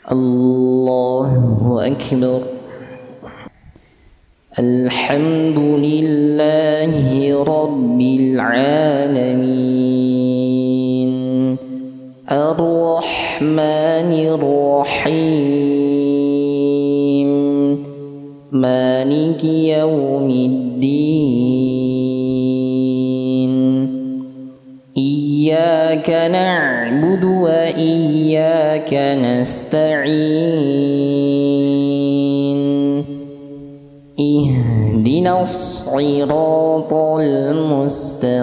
الله أكبر. الحمد لله رب العالمين الرحمن الرحيم مالك يوم الدين إياك نعبد وإياك نستعين اهدنا الصراط المستقيم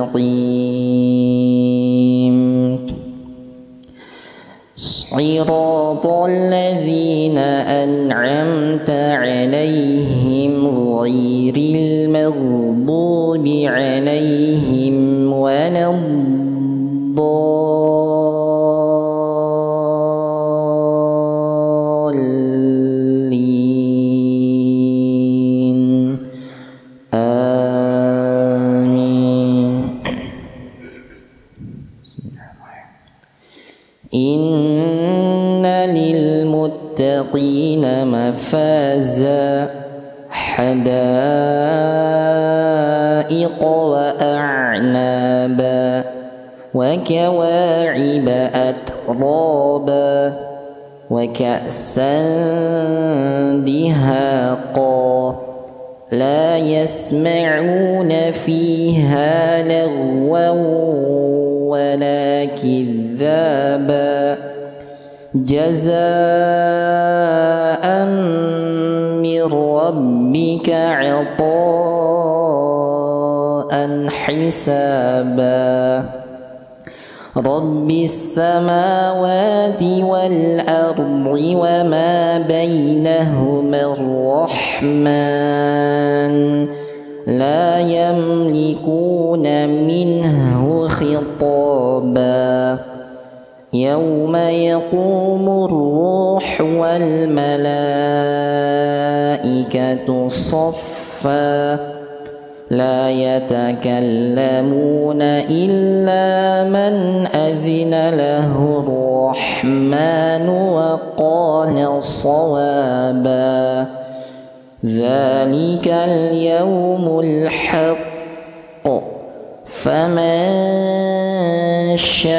صراط الذين أنعمت عليهم غير المغضوب عليهم ولا الضالين آمين. إن للمتقين مفازا حدائق وأعنابا وكواعب أترابا وكأسا دهاقا لا يسمعون فيها لغوا ولا كذابا جزاء من ربك عطاء حسابا رب السماوات والأرض وما بينهما الرحمن لا يملكون منه خطابا يوم يقوم الروح والملائكة صفا لا يتكلمون إلا من أذن له الرحمن وقال صوابا ذلك اليوم الحق فمن شاء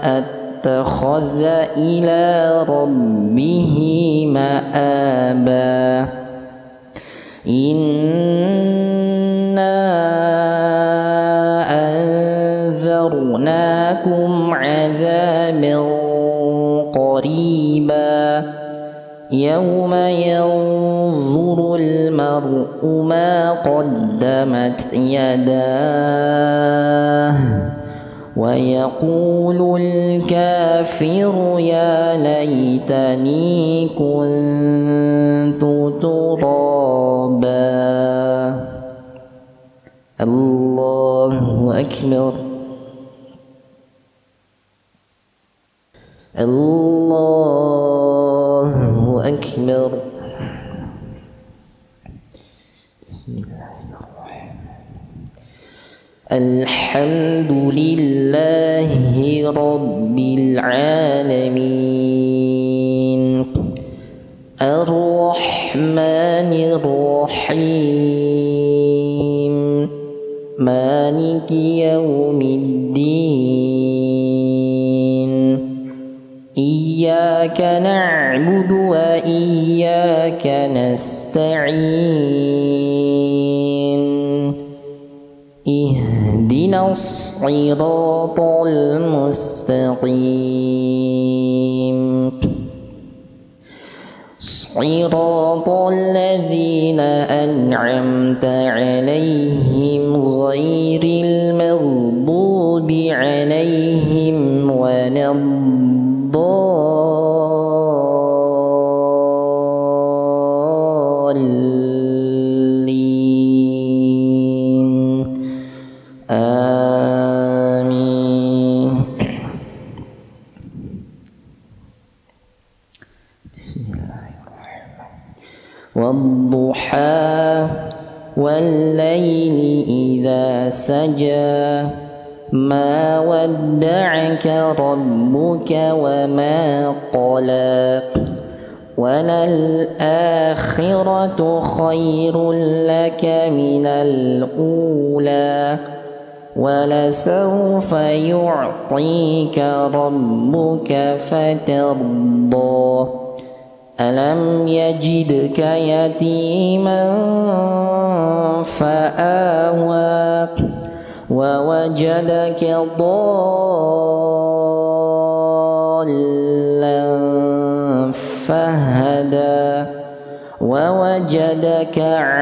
اتخذ إلى ربه مآبا إنا أنذرناكم عذابا قريبا يوم ينظر المرء ما قدمت يداه ويقول الكافر يا ليتني كنت ترابا. الله أكبر. الله أكبر. بسم الله الرحمن الحمد لله رب العالمين الرحمن الرحيم مالك يوم الدين إياك نعبد وإياك نستعين اهدنا الصراط المستقيم صراط الذين أنعمت عليهم غير المغضوب عليهم ولا الضالين آمين. بسم الله الرحمن والضحى والليل إذا سجى ما ودعك ربك وما قلى وللآخرة خير لك من الأولى ولسوف يعطيك ربك فترضى ألم يجدك يتيما فآوى ووجدك ضالا فهدى ووجدك عائلا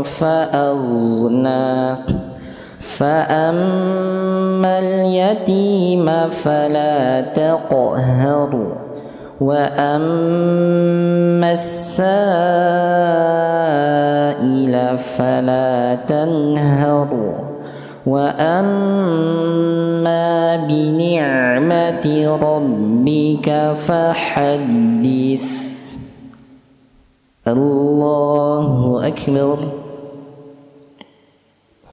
فأغنى فأما اليتيم فلا تقهر وأما السائل فلا تنهر وأما بنعمة ربك فحدث الله أكبر.